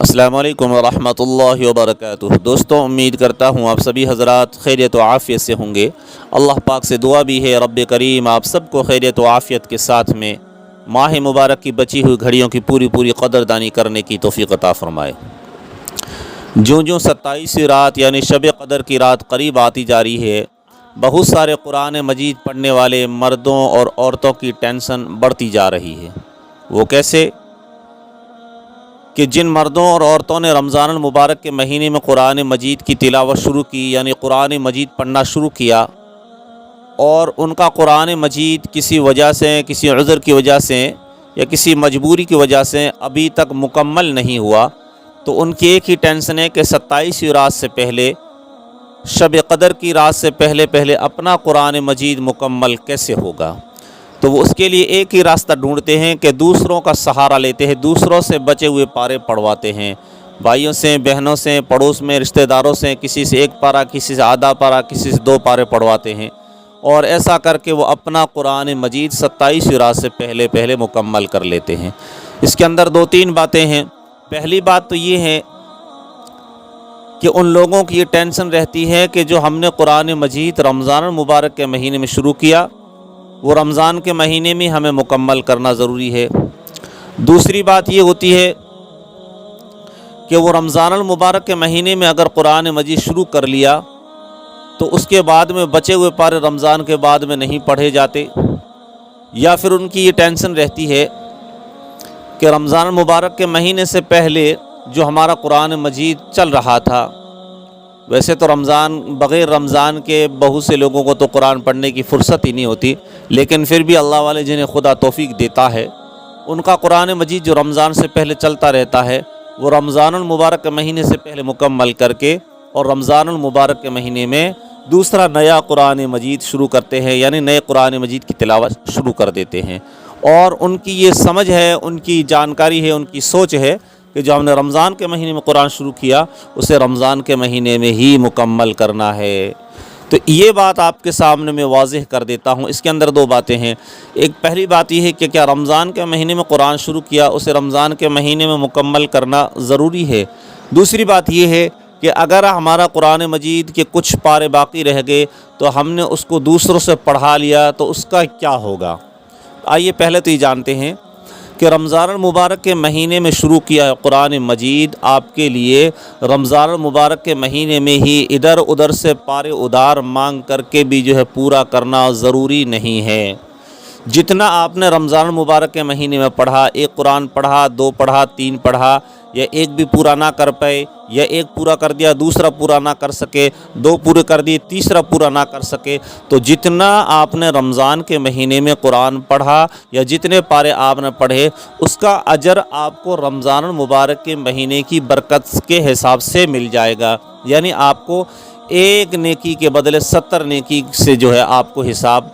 السلام علیکم ورحمۃ اللہ وبرکاتہ۔ دوستوں، امید کرتا ہوں آپ سبھی حضرات خیریت و عافیت سے ہوں گے۔ اللہ پاک سے دعا بھی ہے رب کریم آپ سب کو خیریت و عافیت کے ساتھ میں ماہ مبارک کی بچی ہوئی گھڑیوں کی پوری قدردانی کرنے کی توفیق عطا فرمائے۔ جوں 27ویں رات یعنی شب قدر کی رات قریب آتی جا رہی ہے، بہت سارے قرآن مجید پڑھنے والے مردوں اور عورتوں کی ٹینشن بڑھتی جا رہی ہے۔ وہ کیسے کہ جن مردوں اور عورتوں نے رمضان المبارک کے مہینے میں قرآن مجید کی تلاوت شروع کی، یعنی قرآن مجید پڑھنا شروع کیا، اور ان کا قرآن مجید کسی وجہ سے، کسی عذر کی وجہ سے یا کسی مجبوری کی وجہ سے ابھی تک مکمل نہیں ہوا، تو ان کی ایک ہی ٹینشن ہے کہ 27ویں رات سے پہلے، شب قدر کی رات سے پہلے اپنا قرآن مجید مکمل کیسے ہوگا۔ تو وہ اس کے لیے ایک ہی راستہ ڈھونڈتے ہیں کہ دوسروں کا سہارا لیتے ہیں، دوسروں سے بچے ہوئے پارے پڑھواتے ہیں، بھائیوں سے، بہنوں سے، پڑوس میں رشتہ داروں سے، کسی سے ایک پارہ، کسی سے آدھا پارہ، کسی سے 2 پارے پڑھواتے ہیں، اور ایسا کر کے وہ اپنا قرآن مجید 27ویں رات سے پہلے مکمل کر لیتے ہیں۔ اس کے اندر 2-3 باتیں ہیں۔ پہلی بات تو یہ ہے کہ ان لوگوں کی یہ ٹینشن رہتی ہے کہ جو ہم نے قرآن مجید رمضان المبارک کے مہینے میں شروع کیا، وہ رمضان کے مہینے میں ہمیں مکمل کرنا ضروری ہے۔ دوسری بات یہ ہوتی ہے کہ وہ رمضان المبارک کے مہینے میں اگر قرآن مجید شروع کر لیا تو اس کے بعد میں بچے ہوئے پارے رمضان کے بعد میں نہیں پڑھے جاتے، یا پھر ان کی یہ ٹینشن رہتی ہے کہ رمضان المبارک کے مہینے سے پہلے جو ہمارا قرآن مجید چل رہا تھا، ویسے تو بغیر رمضان کے بہت سے لوگوں کو تو قرآن پڑھنے کی فرصت ہی نہیں ہوتی، لیکن پھر بھی اللہ والے جنہیں خدا توفیق دیتا ہے، ان کا قرآن مجید جو رمضان سے پہلے چلتا رہتا ہے، وہ رمضان المبارک کے مہینے سے پہلے مکمل کر کے اور رمضان المبارک کے مہینے میں دوسرا نیا قرآن مجید شروع کرتے ہیں، یعنی نئے قرآن مجید کی تلاوت شروع کر دیتے ہیں۔ اور ان کی یہ سمجھ ہے، ان کی جانکاری ہے، ان کی سوچ ہے کہ جو ہم نے رمضان کے مہینے میں قرآن شروع کیا، اسے رمضان کے مہینے میں ہی مکمل کرنا ہے۔ تو یہ بات آپ کے سامنے میں واضح کر دیتا ہوں۔ اس کے اندر 2 باتیں ہیں۔ ایک پہلی بات یہ ہے کہ کیا رمضان کے مہینے میں قرآن شروع کیا، اسے رمضان کے مہینے میں مکمل کرنا ضروری ہے۔ دوسری بات یہ ہے کہ اگر ہمارا قرآن مجید کے کچھ پارے باقی رہ گئے تو ہم نے اس کو دوسروں سے پڑھا لیا تو اس کا کیا ہوگا۔ آئیے پہلے تو یہ جانتے ہیں کہ رمضان المبارک کے مہینے میں شروع کیا ہے قرآن مجید، آپ کے لیے رمضان المبارک کے مہینے میں ہی ادھر ادھر سے پارے ادھار مانگ کر کے بھی جو ہے پورا کرنا ضروری نہیں ہے۔ جتنا آپ نے رمضان المبارک کے مہینے میں پڑھا، 1 قرآن پڑھا، 2 پڑھا، 3 پڑھا، یا 1 بھی پورا نہ کر پائے، یا 1 پورا کر دیا، دوسرا پورا نہ کر سکے، 2 پورے کر دیے، تیسرا پورا نہ کر سکے، تو جتنا آپ نے رمضان کے مہینے میں قرآن پڑھا یا جتنے پارے آپ نے پڑھے، اس کا اجر آپ کو رمضان المبارک کے مہینے کی برکت کے حساب سے مل جائے گا۔ یعنی آپ کو 1 نیکی کے بدلے 70 نیکی سے جو ہے آپ کو حساب،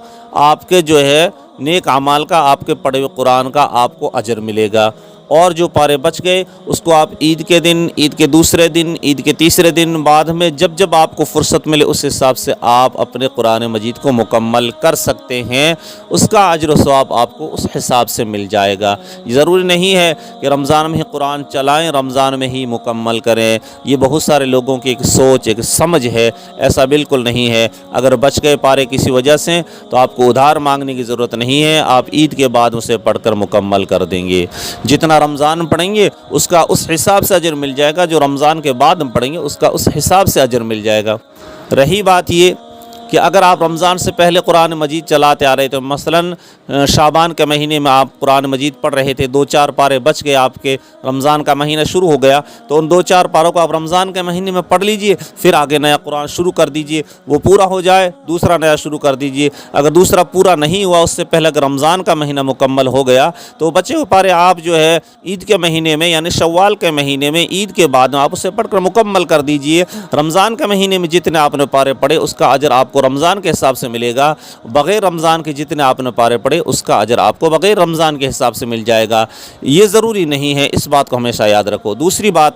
آپ کے جو ہے نیک اعمال کا، آپ کے پڑھے ہوئے قرآن کا آپ کو اجر ملے گا۔ اور جو پارے بچ گئے اس کو آپ عید کے دن، عید کے دوسرے دن، عید کے تیسرے دن، بعد میں جب آپ کو فرصت ملے اس حساب سے آپ اپنے قرآن مجید کو مکمل کر سکتے ہیں، اس کا اجر و ثواب آپ کو اس حساب سے مل جائے گا۔ ضروری نہیں ہے کہ رمضان میں ہی قرآن چلائیں، رمضان میں ہی مکمل کریں۔ یہ بہت سارے لوگوں کی ایک سوچ، ایک سمجھ ہے، ایسا بالکل نہیں ہے۔ اگر بچ گئے پارے کسی وجہ سے تو آپ کو ادھار مانگنے کی ضرورت نہیں ہے، آپ عید کے بعد اسے پڑھ کر مکمل کر دیں گے۔ جتنا رمضان پڑھیں گے اس کا اس حساب سے اجر مل جائے گا، جو رمضان کے بعد ہم پڑھیں گے اس کا اس حساب سے اجر مل جائے گا۔ رہی بات یہ کہ اگر آپ رمضان سے پہلے قرآن مجید چلاتے آ رہے تھے، مثلاً شعبان کے مہینے میں آپ قرآن مجید پڑھ رہے تھے، 2-4 پارے بچ گئے، آپ کے رمضان کا مہینہ شروع ہو گیا، تو ان 2-4 پاروں کو آپ رمضان کے مہینے میں پڑھ لیجئے، پھر آگے نیا قرآن شروع کر دیجئے، وہ پورا ہو جائے دوسرا نیا شروع کر دیجئے۔ اگر دوسرا پورا نہیں ہوا، اس سے پہلے اگر رمضان کا مہینہ مکمل ہو گیا تو بچے ہوئے پارے آپ جو ہے عید کے مہینے میں، یعنی شوال کے مہینے میں، عید کے بعد میں آپ اسے پڑھ کر مکمل کر دیجئے۔ رمضان کے مہینے میں جتنے آپ نے پارے پڑھے اس کا اجر آپ کو رمضان کے حساب سے ملے گا، بغیر رمضان کے جتنے آپ نے پارے پڑھے اس کا اجر آپ کو بغیر رمضان کے حساب سے مل جائے گا۔ یہ ضروری نہیں ہے، اس بات کو ہمیشہ یاد رکھو۔ دوسری بات،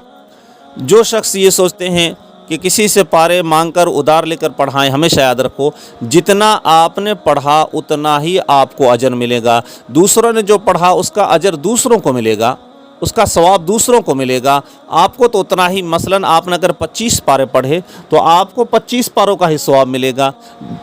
جو شخص یہ سوچتے ہیں کہ کسی سے پارے مانگ کر ادھار لے کر پڑھائیں، ہمیشہ یاد رکھو جتنا آپ نے پڑھا اتنا ہی آپ کو اجر ملے گا۔ دوسروں نے جو پڑھا اس کا اجر دوسروں کو ملے گا، اس کا ثواب دوسروں کو ملے گا، آپ کو تو اتنا ہی۔ مثلاً آپ نے اگر 25 پارے پڑھے تو آپ کو 25 پاروں کا ہی ثواب ملے گا۔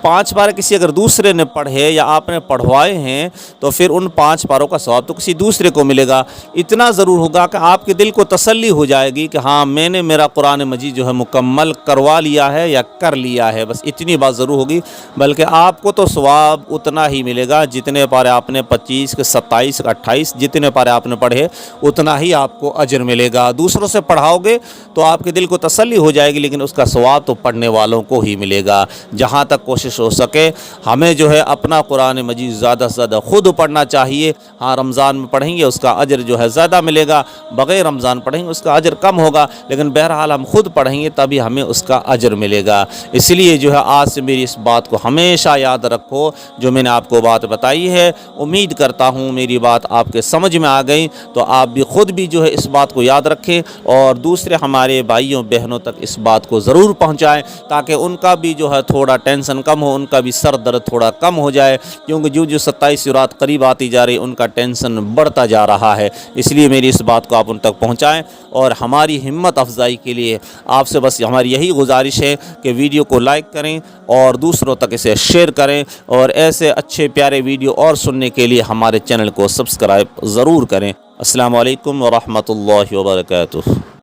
5 پارے کسی اگر دوسرے نے پڑھے یا آپ نے پڑھوائے ہیں تو پھر ان 5 پاروں کا ثواب تو کسی دوسرے کو ملے گا۔ اتنا ضرور ہوگا کہ آپ کے دل کو تسلی ہو جائے گی کہ ہاں میں نے میرا قرآن مجید جو ہے مکمل کروا لیا ہے یا کر لیا ہے، بس اتنی بات ضرور ہوگی۔ بلکہ آپ کو تو ثواب اتنا ہی ملے گا جتنے پارے آپ نے 25 کے 27 کے 28 جتنے پارے آپ نے پڑھے اتنا ہی آپ کو اجر ملے گا۔ دوسروں سے پڑھاؤ گے تو آپ کے دل کو تسلی ہو جائے گی، لیکن اس کا ثواب تو پڑھنے والوں کو ہی ملے گا۔ جہاں تک کوشش ہو سکے ہمیں جو ہے اپنا قرآن مجید زیادہ سے زیادہ خود پڑھنا چاہیے۔ ہاں رمضان میں پڑھیں گے اس کا اجر جو ہے زیادہ ملے گا، بغیر رمضان پڑھیں گے اس کا اجر کم ہوگا، لیکن بہرحال ہم خود پڑھیں گے تبھی ہمیں اس کا اجر ملے گا۔ اس لیے جو ہے آج سے میری اس بات کو ہمیشہ یاد رکھو جو میں نے آپ کو بات بتائی ہے۔ امید کرتا ہوں میری بات آپ کے سمجھ میں آ گئی، تو آپ بھی خود بھی جو ہے اس بات کو یاد رکھیں اور دوسرے ہمارے بھائیوں بہنوں تک اس بات کو ضرور پہنچائیں، تاکہ ان کا بھی جو ہے تھوڑا ٹینشن کم ہو، ان کا بھی سر درد تھوڑا کم ہو جائے، کیونکہ جو 27 رات قریب آتی جا رہی ان کا ٹینشن بڑھتا جا رہا ہے۔ اس لیے میری اس بات کو آپ ان تک پہنچائیں، اور ہماری ہمت افزائی کے لیے آپ سے بس ہماری یہی گزارش ہے کہ ویڈیو کو لائک کریں اور دوسروں تک اسے شیئر کریں، اور ایسے اچھے پیارے ویڈیو اور سننے کے لیے ہمارے چینل کو سبسکرائب ضرور کریں۔ السلام علیکم ورحمۃ اللہ وبرکاتہ۔